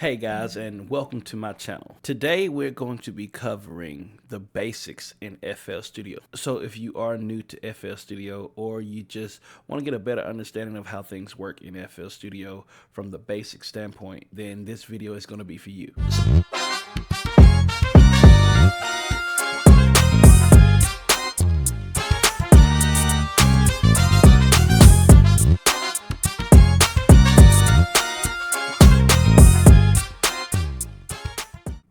Hey guys, and welcome to my channel. Today we're going to be covering the basics in FL Studio. So if you are new to FL Studio or you just want to get a better understanding of how things work in FL Studio from the basic standpoint, then this video is going to be for you.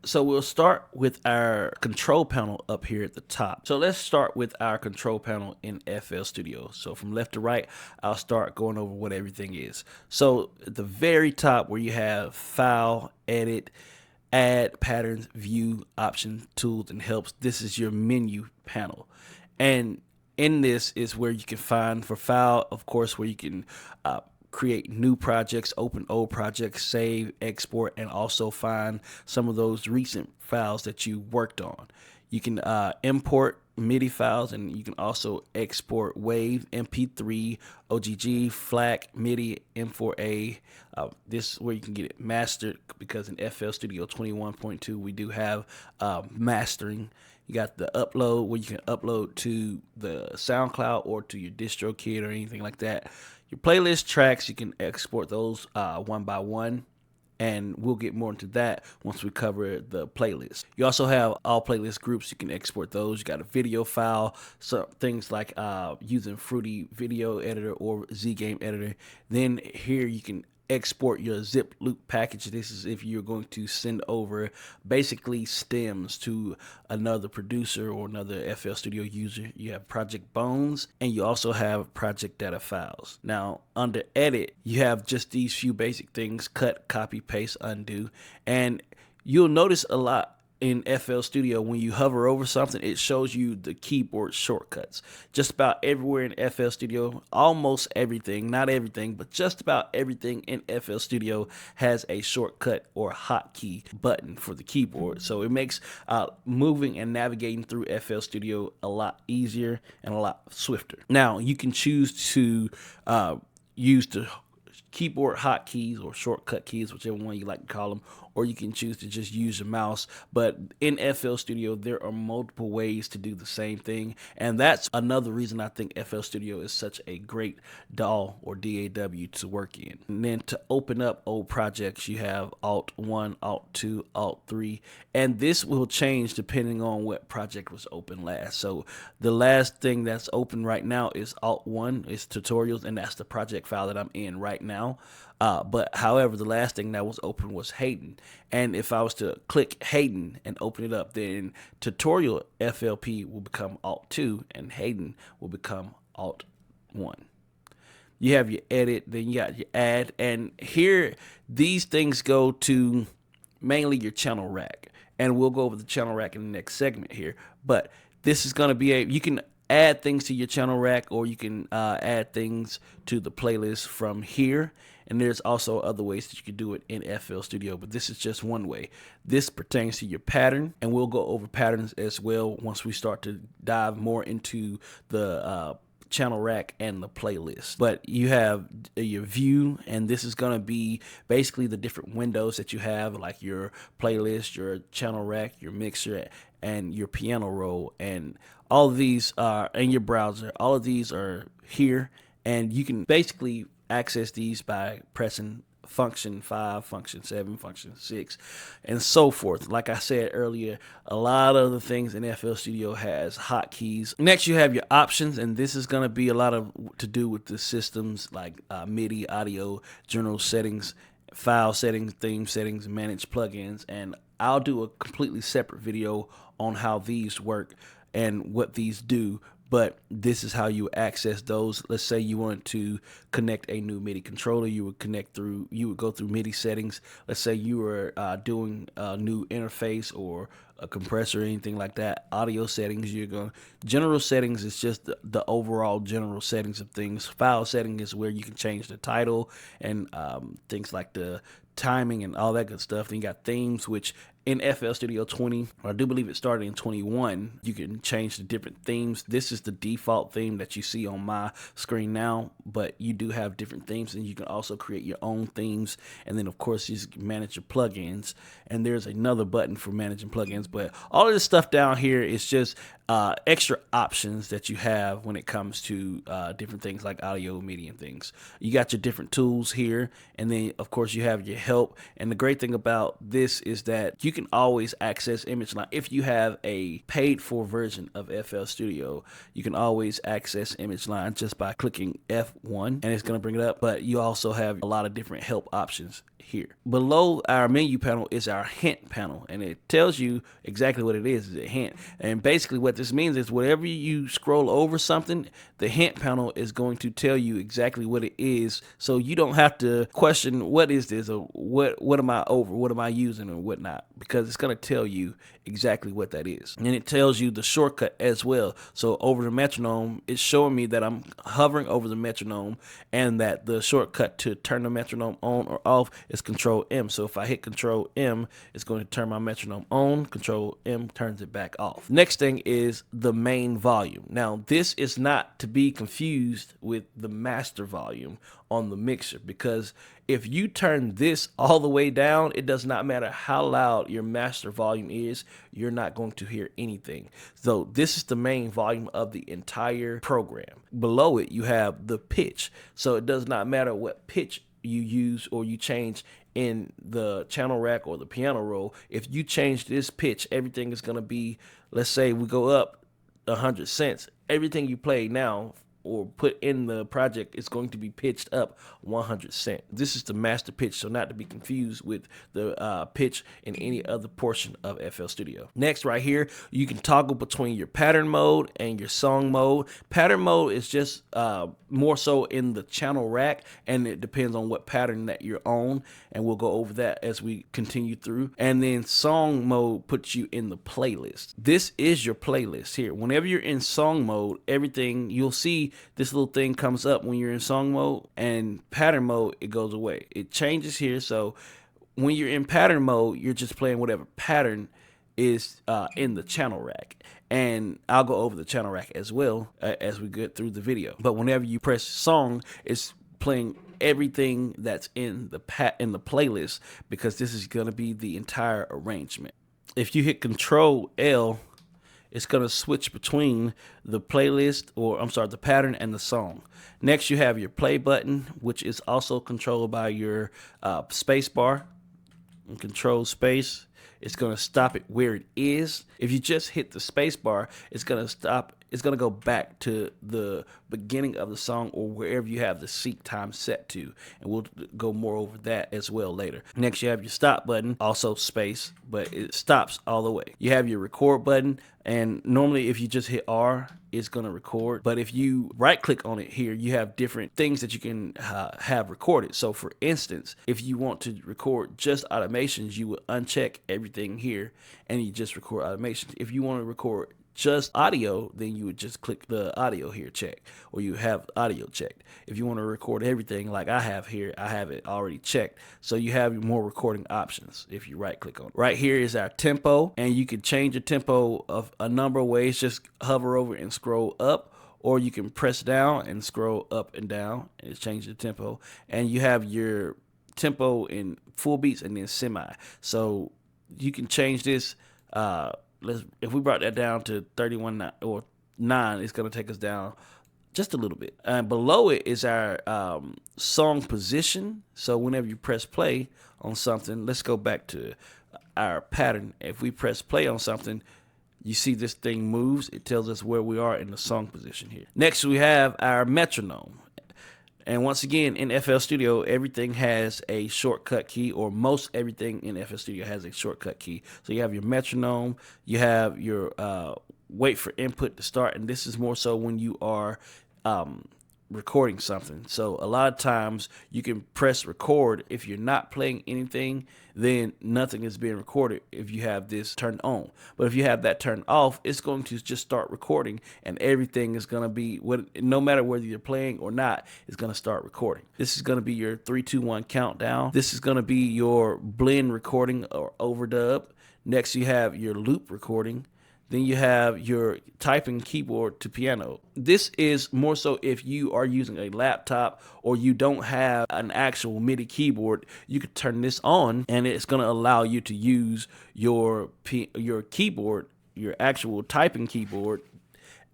So we'll start with our control panel up here at the top. So let's start with our control panel in FL Studio. So from left to right, I'll start going over what everything is. So at the very top where you have File, Edit, Add, Patterns, View, Options, Tools, and Helps, this is your menu panel. And in this is where you can find, for File, of course, where you can create new projects, open old projects, save, export, and also find some of those recent files that you worked on. You can import MIDI files, and you can also export WAV, MP3, OGG, FLAC, MIDI, M4A. This is where you can get it mastered, because in FL Studio 21.2 we do have mastering. You got the upload, where you can upload to the SoundCloud or to your DistroKid or anything like that. Your playlist tracks, you can export those one by one, and we'll get more into that once we cover the playlist. You also have all playlist groups. You can export those. You got a video file, so things like using Fruity Video Editor or Z-Game Editor. Then here you can export your zip loop package. This is if you're going to send over basically stems to another producer or another FL Studio user. You have Project Bones, and you also have project data files. Now under edit, you have just these few basic things: cut, copy, paste, undo. And you'll notice a lot in FL Studio, when you hover over something, it shows you the keyboard shortcuts. Just about everywhere in FL Studio, almost everything, not everything, but just about everything in FL Studio has a shortcut or hotkey button for the keyboard. So it makes moving and navigating through FL Studio a lot easier and a lot swifter. Now you can choose to use the keyboard hotkeys or shortcut keys, whichever one you like to call them, or you can choose to just use your mouse. But in FL Studio, there are multiple ways to do the same thing, and that's another reason I think FL Studio is such a great DAW or DAW to work in. And then to open up old projects, you have Alt 1, Alt 2, Alt 3, and this will change depending on what project was open last. So the last thing that's open right now is Alt 1, it's tutorials, and that's the project file that I'm in right now. But however, the last thing that was open was Hayden. And if I was to click Hayden and open it up, then tutorial FLP will become Alt 2 and Hayden will become Alt 1. You have your edit, then you got your add, and here these things go to mainly your channel rack. And we'll go over the channel rack in the next segment here. But this is going to be you can add things to your channel rack, or you can add things to the playlist from here. And there's also other ways that you can do it in FL Studio, but this is just one way. This pertains to your pattern, and we'll go over patterns as well once we start to dive more into the channel rack and the playlist. But you have your view, and this is going to be basically the different windows that you have, like your playlist, your channel rack, your mixer, and your piano roll. And all of these are in your browser. All of these are here, and you can basically access these by pressing function 5, function 7, function 6, and so forth. Like I said earlier, a lot of the things in FL Studio has hotkeys. Next, you have your options, and this is going to be a lot of to do with the systems like MIDI, audio, general settings, file settings, theme settings, manage plugins. And I'll do a completely separate video on how these work and what these do. But this is how you access those. Let's say you wanted to connect a new MIDI controller. You would go through MIDI settings. Let's say you were doing a new interface or a compressor or anything like that. Audio settings, general settings is just the overall general settings of things. File setting is where you can change the title and things like the timing and all that good stuff. Then you got themes, which in FL Studio 20, or I do believe it started in 21, you can change the different themes. This is the default theme that you see on my screen now, but you do have different themes, and you can also create your own themes. And then, of course, you can manage your plugins. And there's another button for managing plugins. But all of this stuff down here is just extra options that you have when it comes to different things like audio, media, and things. You got your different tools here, and then of course you have your help. And the great thing about this is that you can always access ImageLine. If you have a paid for version of FL Studio, you can always access ImageLine just by clicking F1, and it's going to bring it up. But you also have a lot of different help options here. Below our menu panel is our hint panel, and it tells you exactly what it is. It's a hint. And basically what this means is whenever you scroll over something, the hint panel is going to tell you exactly what it is, so you don't have to question what is this, or what am I over, what am I using, or whatnot, because it's going to tell you exactly what that is. And it tells you the shortcut as well. So over the metronome, it's showing me that I'm hovering over the metronome, and that the shortcut to turn the metronome on or off is Control M. So if I hit Control M, it's going to turn my metronome on. Control M turns it back off. Next thing is the main volume. Now this is not to be confused with the master volume on the mixer, because if you turn this all the way down, it does not matter how loud your master volume is, you're not going to hear anything. So this is the main volume of the entire program. Below it, you have the pitch. So it does not matter what pitch you use or you change in the channel rack or the piano roll. If you change this pitch, everything is going to be, let's say we go up 100 cents. Everything you play now or put in the project is going to be pitched up 100 cents. This is the master pitch, so not to be confused with the pitch in any other portion of FL Studio. Next, right here, you can toggle between your pattern mode and your song mode. Pattern mode is just more so in the channel rack, and it depends on what pattern that you're on, and we'll go over that as we continue through. And then song mode puts you in the playlist. This is your playlist here. Whenever you're in song mode, everything you'll see, this little thing comes up when you're in song mode, and pattern mode, it goes away. It changes here. So when you're in pattern mode, you're just playing whatever pattern is in the channel rack. And I'll go over the channel rack as well as we get through the video. But whenever you press song, it's playing everything that's in the playlist, because this is going to be the entire arrangement. If you hit Control L, it's going to switch between the playlist, or I'm sorry, the pattern and the song. Next, you have your play button, which is also controlled by your space bar. And Control space, it's going to stop it where it is. If you just hit the space bar, it's going to stop. It's going to go back to the beginning of the song or wherever you have the seek time set to. And we'll go more over that as well later. Next, you have your stop button, also space, but it stops all the way. You have your record button, and normally if you just hit R, it's going to record. But if you right click on it here, you have different things that you can have recorded. So for instance, if you want to record just automations, you would uncheck everything here and you just record automations. If you want to record just audio, then you would just click the audio here check, or you have audio checked. If you want to record everything like I have here, I have it already checked. So you have more recording options if you right click on it. Right here is our tempo, and you can change your tempo of a number of ways. Just hover over and scroll up, or you can press down and scroll up and down and it changes the tempo. And you have your tempo in full beats and then semi. So you can change this. If we brought that down to 31 or 9, it's going to take us down just a little bit. And below it is our song position. So whenever you press play on something, let's go back to our pattern. If we press play on something, you see this thing moves. It tells us where we are in the song position here. Next, we have our metronome. And once again, in FL Studio, everything has a shortcut key, or most everything in FL Studio has a shortcut key. So you have your metronome, you have your wait for input to start, and this is more so when you are recording something. So a lot of times you can press record. If you're not playing anything, then nothing is being recorded if you have this turned on. But if you have that turned off, it's going to just start recording, and everything is going to be, no matter whether you're playing or not, it's going to start recording. This is going to be your 3, 2, 1 countdown. This is going to be your blend recording or overdub. Next, you have your loop recording. Then you have your typing keyboard to piano. This is more so if you are using a laptop or you don't have an actual MIDI keyboard. You could turn this on and it's going to allow you to use your keyboard, your actual typing keyboard,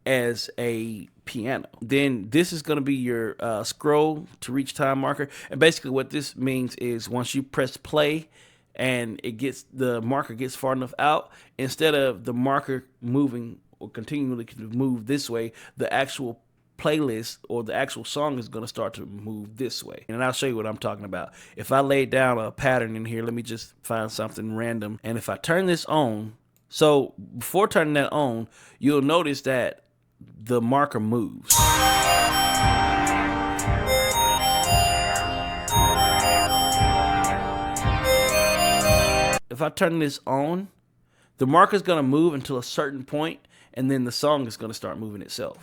as a piano. Then this is going to be your scroll to reach time marker. And basically what this means is once you press play, and the marker gets far enough out, instead of the marker moving or continually move this way, the actual playlist or the actual song is going to start to move this way. And I'll show you what I'm talking about. If I lay down a pattern in here, let me just find something random. And if I turn this on, so before turning that on, you'll notice that the marker moves. If I turn this on, the marker is going to move until a certain point, and then the song is going to start moving itself.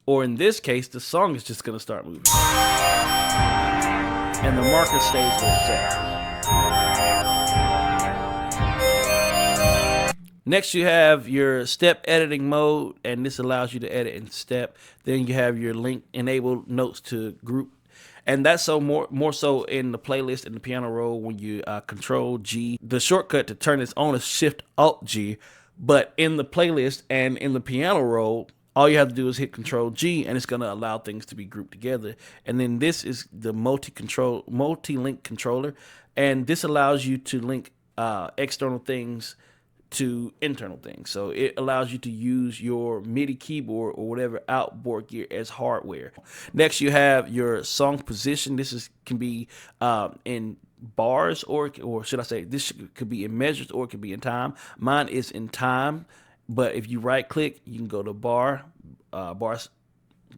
Or in this case, the song is just going to start moving. And the marker stays where it's at. Next, you have your step editing mode, and this allows you to edit in step. Then you have your link enabled notes to group. And that's so more so in the playlist in the piano roll when you Control G. The shortcut to turn this on is Shift Alt G. But in the playlist and in the piano roll, all you have to do is hit Control G, and it's going to allow things to be grouped together. And then this is the multi-link controller, and this allows you to link external things to internal things. So it allows you to use your MIDI keyboard or whatever outboard gear as hardware. Next, you have your song position. This can be in bars or should I say this could be in measures or it could be in time. Mine is in time, but if you right click, you can go to bar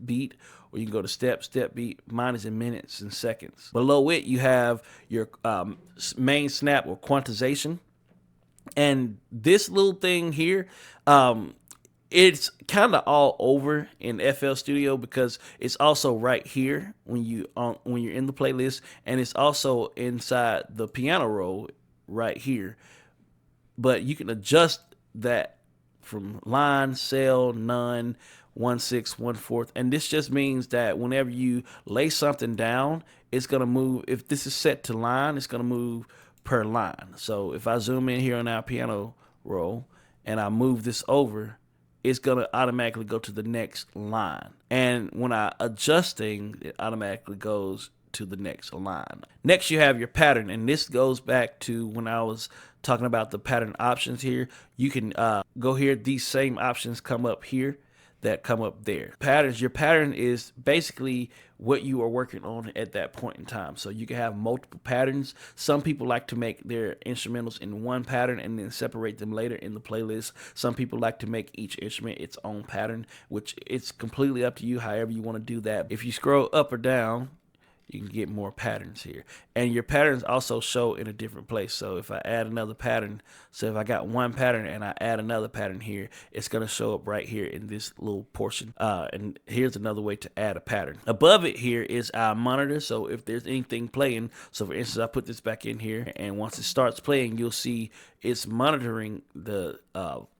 beat, or you can go to step beat. Mine is in minutes and seconds. Below it, you have your main snap or quantization. And this little thing here, it's kind of all over in FL Studio because it's also right here when you're in the playlist, and it's also inside the piano roll right here. But you can adjust that from line, cell, none, 1/6, 1/4, and this just means that whenever you lay something down, it's gonna move. If this is set to line, it's gonna move per line. So if I zoom in here on our piano roll and I move this over, it's gonna automatically go to the next line. And when I adjust things, it automatically goes to the next line. Next, you have your pattern, and this goes back to when I was talking about the pattern options here. You can go here. These same options come up here that come up there. Patterns, your pattern is basically what you are working on at that point in time. So you can have multiple patterns. Some people like to make their instrumentals in one pattern and then separate them later in the playlist. Some people like to make each instrument its own pattern, which it's completely up to you however you want to do that. If you scroll up or down, you can get more patterns here. And your patterns also show in a different place. So if I add another pattern, so if I got one pattern and I add another pattern here, it's going to show up right here in this little portion. And here's another way to add a pattern. Above it here is our monitor. So if there's anything playing, so for instance, I put this back in here, and once it starts playing, you'll see it's monitoring the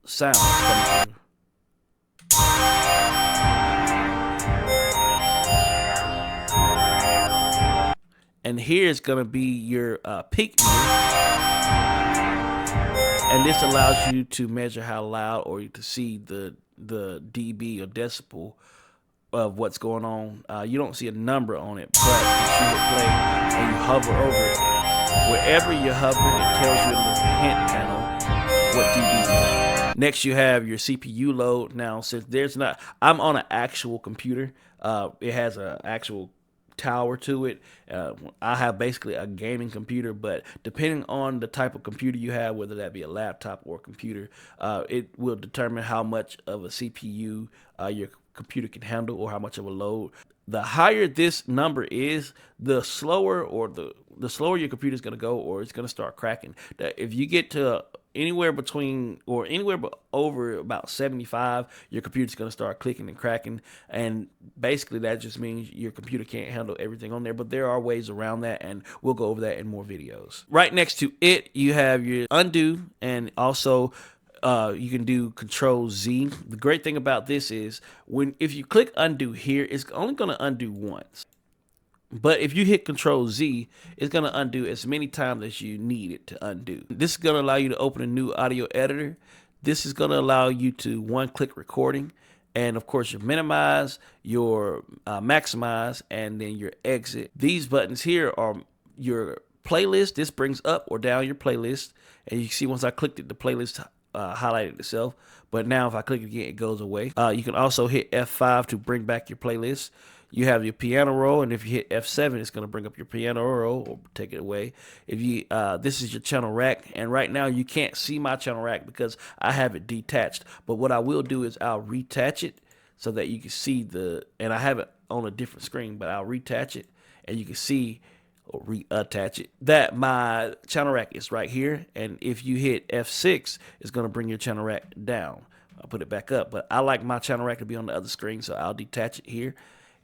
sounds coming through. And here's going to be your peak meter. And this allows you to measure how loud or to see the dB or decibel of what's going on. You don't see a number on it, but if you hit play and you hover over it, wherever you're hovering, it tells you in the hint panel what dB you are. Next, you have your CPU load. Now, since I'm on an actual computer, it has an actual tower to it. I have basically a gaming computer, but depending on the type of computer you have, whether that be a laptop or a computer, it will determine how much of a CPU your computer can handle or how much of a load. The higher this number is, the slower or the slower your computer is going to go, or it's going to start cracking. That if you get to anywhere between or anywhere but over about 75, your computer's going to start clicking and cracking, and basically that just means your computer can't handle everything on there. But there are ways around that, and we'll go over that in more videos. Right next to it, you have your undo, and also you can do Control Z. The great thing about this is if you click undo here, it's only going to undo once. But if you hit Control Z, it's going to undo as many times as you need it to undo. This is going to allow you to open a new audio editor. This is going to allow you to one-click recording. And of course, your minimize, your maximize, and then your exit. These buttons here are your playlist. This brings up or down your playlist. And you can see once I clicked it, the playlist highlighted itself. But now if I click it again, it goes away. You can also hit F5 to bring back your playlist. You have your piano roll, and if you hit F7, it's going to bring up your piano roll or take it away. If you this is your channel rack, and right now you can't see my channel rack because I have it detached. But what I will do is I'll retach it so that you can see and I have it on a different screen, but I'll retach it and you can see or reattach it that my channel rack is right here. And if you hit F6, it's going to bring your channel rack down. I'll put it back up, but I like my channel rack to be on the other screen, so I'll detach it here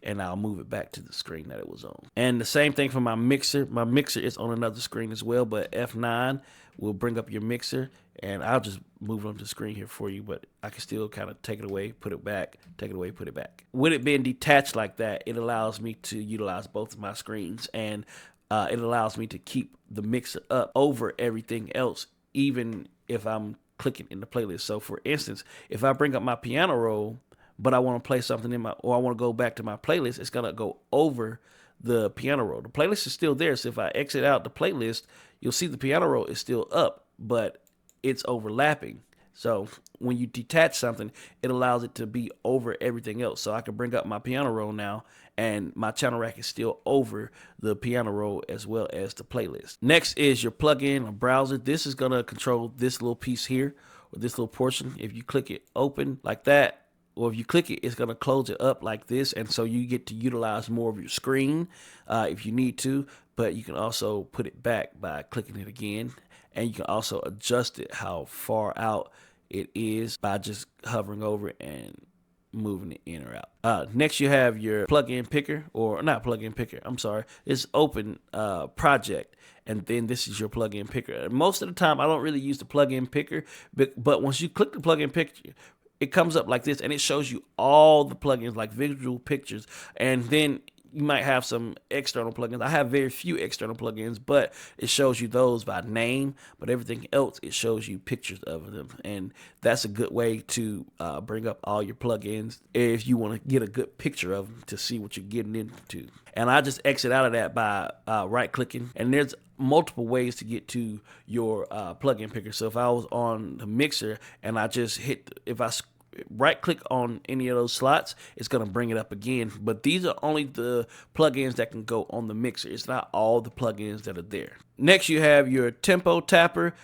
and I'll move it back to the screen that it was on. And the same thing for my mixer. My mixer is on another screen as well, but F9 will bring up your mixer, and I'll just move it on the screen here for you, but I can still kind of take it away, put it back, take it away, put it back. With it being detached like that, it allows me to utilize both of my screens, and it allows me to keep the mixer up over everything else, even if I'm clicking in the playlist. So for instance, if I bring up my piano roll, but I want to play something or I want to go back to my playlist, it's going to go over the piano roll. The playlist is still there, so if I exit out the playlist, you'll see the piano roll is still up, but it's overlapping. So when you detach something, it allows it to be over everything else. So I can bring up my piano roll now, and my channel rack is still over the piano roll as well as the playlist. Next is your plugin or browser. This is going to control this little piece here, or this little portion. If you click it open like that, or if you click it, it's going to close it up like this, and so you get to utilize more of your screen if you need to, but you can also put it back by clicking it again, and you can also adjust it how far out it is by just hovering over it and moving it in or out. Next, you have your plugin picker, or not plugin picker, I'm sorry, it's open project. And then this is your plugin picker. Most of the time, I don't really use the plugin picker, but once you click the plugin picker, it comes up like this, and it shows you all the plugins, like visual pictures, and then you might have some external plugins. I have very few external plugins, but it shows you those by name, but everything else, it shows you pictures of them, and that's a good way to bring up all your plugins if you want to get a good picture of them to see what you're getting into. And I just exit out of that by right-clicking, and there's multiple ways to get to your plugin picker. So if I was on the mixer and I just if I right click on any of those slots, it's going to bring it up again. But these are only the plugins that can go on the mixer. It's not all the plugins that are there. Next, you have your tempo tapper.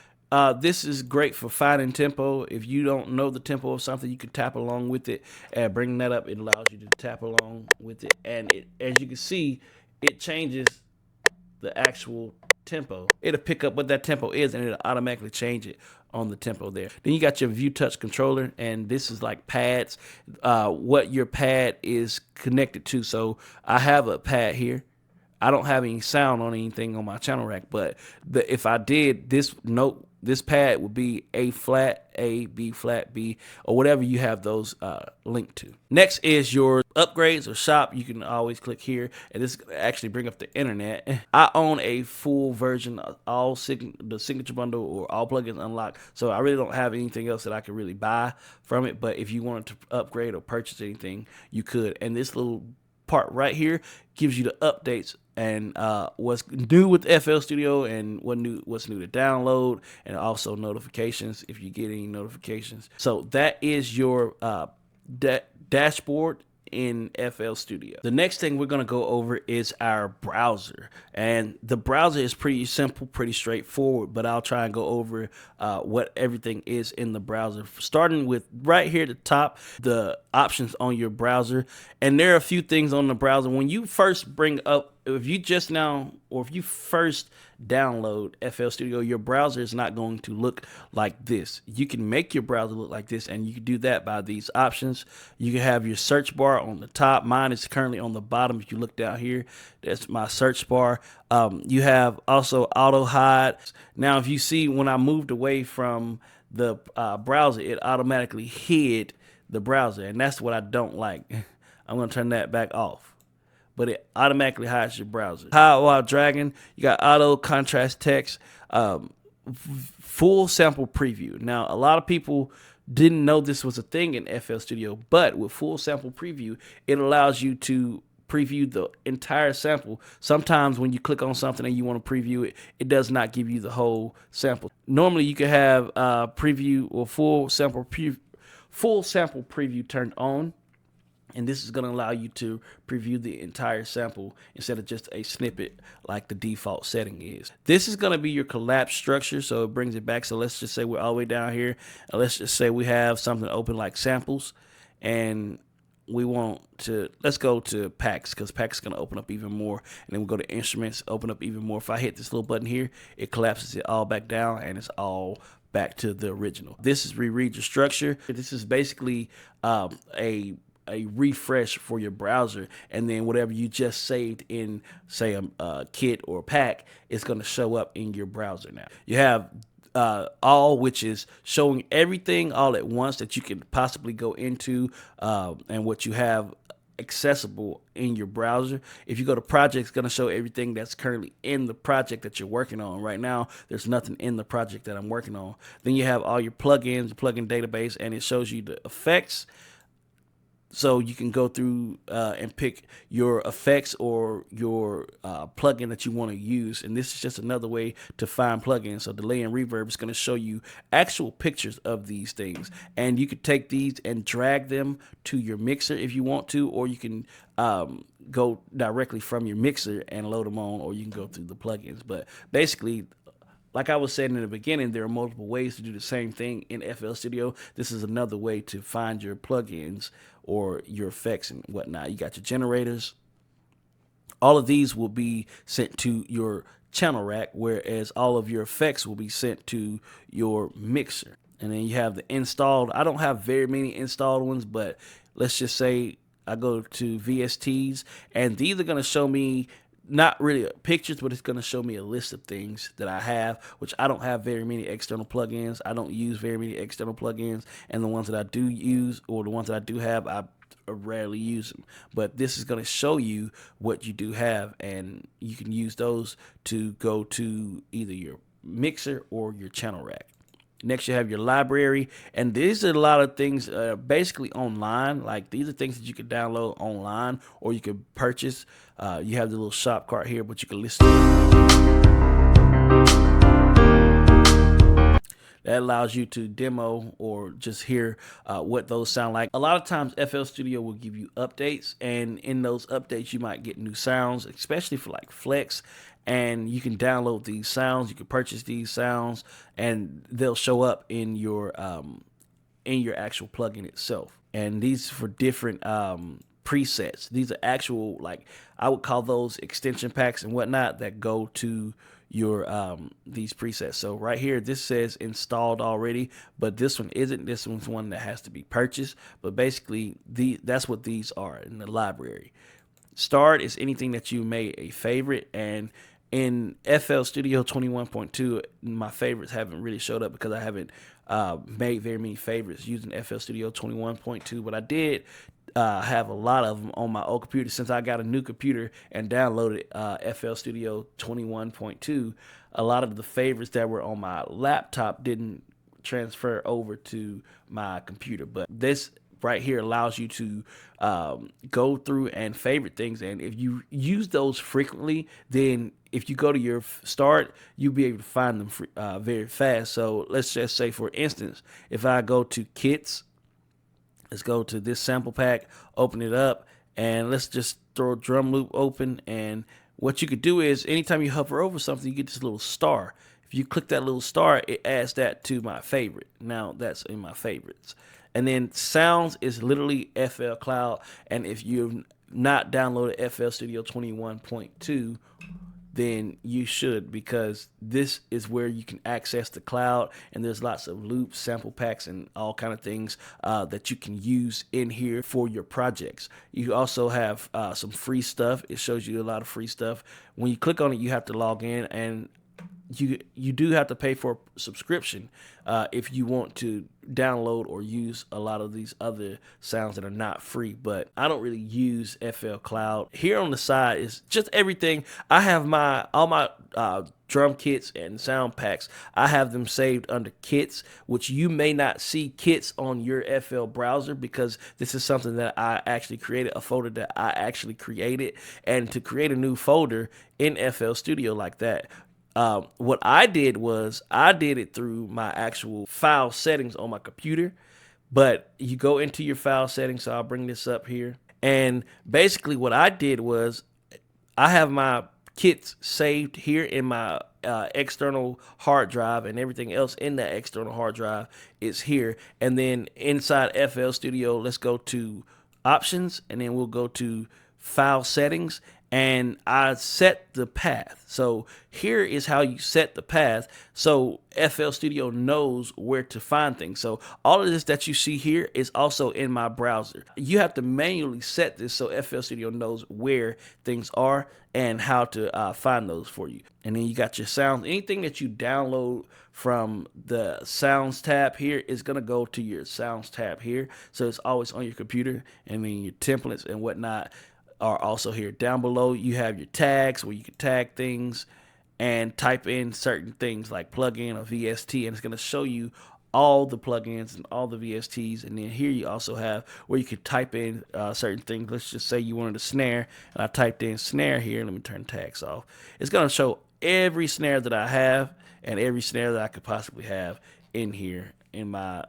This is great for finding tempo. If you don't know the tempo of something, you can tap along with it, and bringing that up, it allows you to tap along with it. And as you can see, it changes the actual tempo. It'll pick up what that tempo is, and it'll automatically change it on the tempo there. Then you got your View Touch controller, and this is like pads, what your pad is connected to. So I have a pad here. I don't have any sound on anything on my channel rack, but if I did, this pad would be A flat, A, B flat, B, or whatever you have those linked to. Next is your upgrades or shop. You can always click here, and this actually bring up the internet. I own a full version of the signature bundle or all plugins unlocked, so I really don't have anything else that I can really buy from it. But if you wanted to upgrade or purchase anything, you could. And this little part right here gives you the updates and what's new with FL Studio and what's new to download, and also notifications if you get any notifications. So that is your dashboard in FL Studio. The next thing we're going to go over is our browser. And the browser is pretty simple, pretty straightforward, but I'll try and go over what everything is in the browser. Starting with right here at the top, the options on your browser. And there are a few things on the browser. When you first bring up, if you just now, or if you first download FL Studio, your browser is not going to look like this. You can make your browser look like this, and you can do that by these options. You can have your search bar on the top. Mine is currently on the bottom. If you look down here, that's my search bar. You have also auto hide. Now, if you see when I moved away from the browser, it automatically hid the browser, and that's what I don't like. I'm going to turn that back off. But it automatically hides your browser. Hide while dragging, you got auto contrast text, full sample preview. Now, a lot of people didn't know this was a thing in FL Studio, but with full sample preview, it allows you to preview the entire sample. Sometimes when you click on something and you want to preview it, it does not give you the whole sample. Normally, you can have preview or full sample preview turned on. And this is going to allow you to preview the entire sample instead of just a snippet like the default setting is. This is going to be your collapse structure, so it brings it back. So let's just say we're all the way down here. And let's just say we have something open like samples, and we want to, let's go to packs, because packs is going to open up even more. And then we'll go to instruments, open up even more. If I hit this little button here, it collapses it all back down, and it's all back to the original. This is reread your structure. This is basically a refresh for your browser, and then whatever you just saved in, say, a kit or a pack, it's going to show up in your browser now. You have all, which is showing everything all at once that you can possibly go into, and what you have accessible in your browser. If you go to projects, it's going to show everything that's currently in the project that you're working on. Right now, there's nothing in the project that I'm working on. Then you have all your plugins, your plugin database, and it shows you the effects. So you can go through and pick your effects or your plugin that you want to use. And this is just another way to find plugins. So delay and reverb is going to show you actual pictures of these things. And you could take these and drag them to your mixer if you want to, or you can go directly from your mixer and load them on, or you can go through the plugins. But basically, like I was saying in the beginning, there are multiple ways to do the same thing in FL Studio. This is another way to find your plugins or your effects and whatnot. You got your generators. All of these will be sent to your channel rack, whereas all of your effects will be sent to your mixer. And then you have the installed. I don't have very many installed ones, but let's just say I go to VSTs, and these are going to show me not really pictures, but it's going to show me a list of things that I have, which I don't have very many external plugins. I don't use very many external plugins, and the ones that I do use, or the ones that I do have, I rarely use them. But this is going to show you what you do have, and you can use those to go to either your mixer or your channel rack. Next, you have your library, and these are a lot of things basically online. Like, these are things that you can download online or you can purchase. You have the little shop cart here, but you can list it. That allows you to demo or just hear what those sound like. A lot of times FL Studio will give you updates, and in those updates you might get new sounds, especially for like Flex. And you can download these sounds, you can purchase these sounds, and they'll show up in your actual plugin itself. And these for different presets. These are actual, like, I would call those extension packs and whatnot that go to your these presets. So right here, this says installed already, but this one isn't. This one's one that has to be purchased. But basically, that's what these are in the library. Start is anything that you made a favorite, and in FL Studio 21.2, my favorites haven't really showed up because I haven't made very many favorites using FL Studio 21.2, but I did have a lot of them on my old computer since I got a new computer and downloaded FL Studio 21.2. A lot of the favorites that were on my laptop didn't transfer over to my computer, but this right here allows you to go through and favorite things, and if you use those frequently, then if you go to your start, you'll be able to find them very fast. So let's just say, for instance, if I go to kits, Let's go to this sample pack, open it up, and let's just throw drum loop open. And what you could do is anytime you hover over something, you get this little star. If you click that little star, it adds that to my favorite. Now that's in my favorites. And then sounds is literally FL Cloud. And if you've not downloaded FL Studio 21.2, then you should, because this is where you can access the cloud, and there's lots of loops, sample packs, and all kind of things that you can use in here for your projects. You also have some free stuff. It shows you a lot of free stuff. When you click on it, you have to log in, and you do have to pay for a subscription if you want to download or use a lot of these other sounds that are not free. But I don't really use FL Cloud. Here on the side is just everything. I have all my drum kits and sound packs. I have them saved under kits, which you may not see kits on your FL browser, because this is something that I actually created, a folder that I actually created. And to create a new folder in FL Studio like that, what I did was I did it through my actual file settings on my computer. But you go into your file settings, so I'll bring this up here. And basically what I did was I have my kits saved here in my external hard drive, and everything else in that external hard drive is here. And then inside FL Studio, let's go to options, and then we'll go to file settings, and I set the path. So here is how you set the path, so FL Studio knows where to find things. So all of this that you see here is also in my browser. You have to manually set this so FL Studio knows where things are and how to find those for you. And then you got your sounds. Anything that you download from the sounds tab here is going to go to your sounds tab here. So it's always on your computer, and then your templates and whatnot are also here. Down below you have your tags, where you can tag things and type in certain things like plugin or VST, and it's going to show you all the plugins and all the VSTs. And then here you also have where you could type in certain things. Let's just say you wanted a snare, and I typed in snare here. Let me turn tags off. It's going to show every snare that I have and every snare that I could possibly have in here in my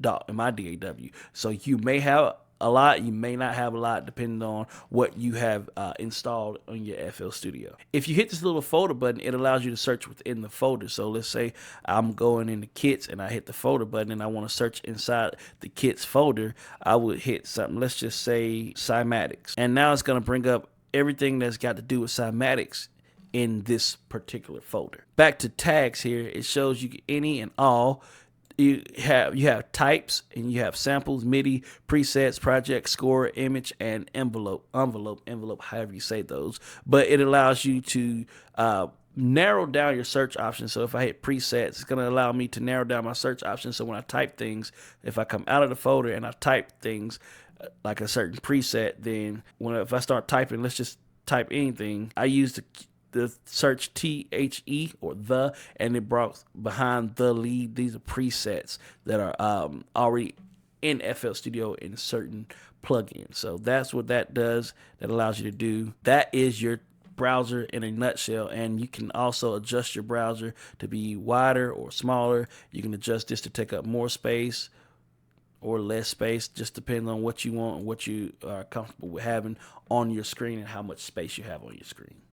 DAW. So you may have a lot, you may not have a lot, depending on what you have installed on your FL Studio. If you hit this little folder button, it allows you to search within the folder. So let's say I'm going into kits and I hit the folder button and I want to search inside the kits folder. I would hit something, let's just say cymatics, and now it's going to bring up everything that's got to do with cymatics in this particular folder. Back to tags here, it shows you any and all. You have types, and you have samples, MIDI, presets, project, score, image, and envelope, however you say those. But it allows you to narrow down your search options. So if I hit presets, it's going to allow me to narrow down my search options. So when I type things, if I come out of the folder and I type things like a certain preset, then if I start typing, let's just type anything, I use the search THE or the, and it brought behind the lead. These are presets that are already in FL Studio in certain plugins. So that's what that does. That allows you to do. That is your browser in a nutshell. And you can also adjust your browser to be wider or smaller. You can adjust this to take up more space or less space, just depending on what you want and what you are comfortable with having on your screen and how much space you have on your screen.